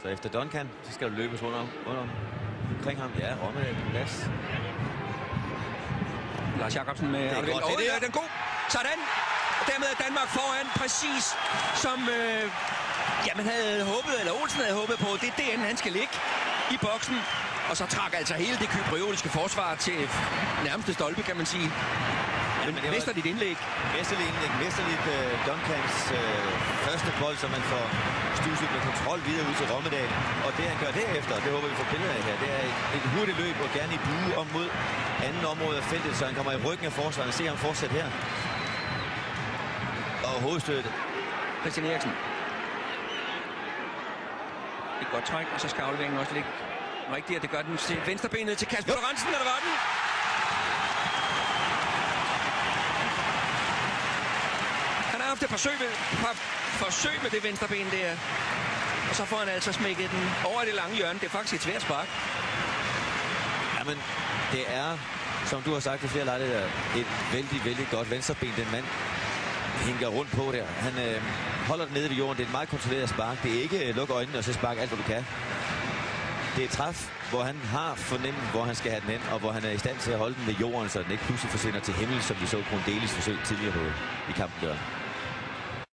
Så efter Duncan, så skal du løbes rundt omkring ham. Ja, Rommedahl på plads. Lars Jacobsen med... Det er godt, det er den god. Sådan. Dermed er Danmark foran, præcis som man havde håbet, eller Olsen havde håbet på. Det er derinde, han skal ligge i boksen. Og så trækker altså hele det kyprioliske forsvar til nærmeste stolpe, kan man sige. Men mesterligt indlæg. Mesterligt Duncans første bold, som man får stuset med kontrol videre ud til Rommedahl. Og det han gør derefter, det håber vi får billeder af her, det er et hurtigt løb og gerne i bue om mod anden område af feltet, så han kommer i ryggen af forsvaret og ser ham fortsætte her. Og hovedstøtte. Christian Eriksen. Et godt træk, og så skal afleveringen også ligge rigtigt, og det gør den til venstrebenet til Kasper Lorentzen, eller var den? Han har haft et forsøg med det venstreben der, og så får han altså smækket den over det lange hjørne. Det er faktisk et svært spark. Jamen, det er, som du har sagt ved flere lejligheder, et vældig godt venstreben, den mand hænger rundt på der. Han holder den nede ved jorden. Det er et meget kontrolleret spark. Det er ikke lukke øjnene og så sparke alt, hvad du kan. Det er et træf, hvor han har fornemt, hvor han skal have den hen, og hvor han er i stand til at holde den ved jorden, så den ikke pludselig forsvinder til himmel, som vi så Grundelis forsøg tidligere på i kampen der.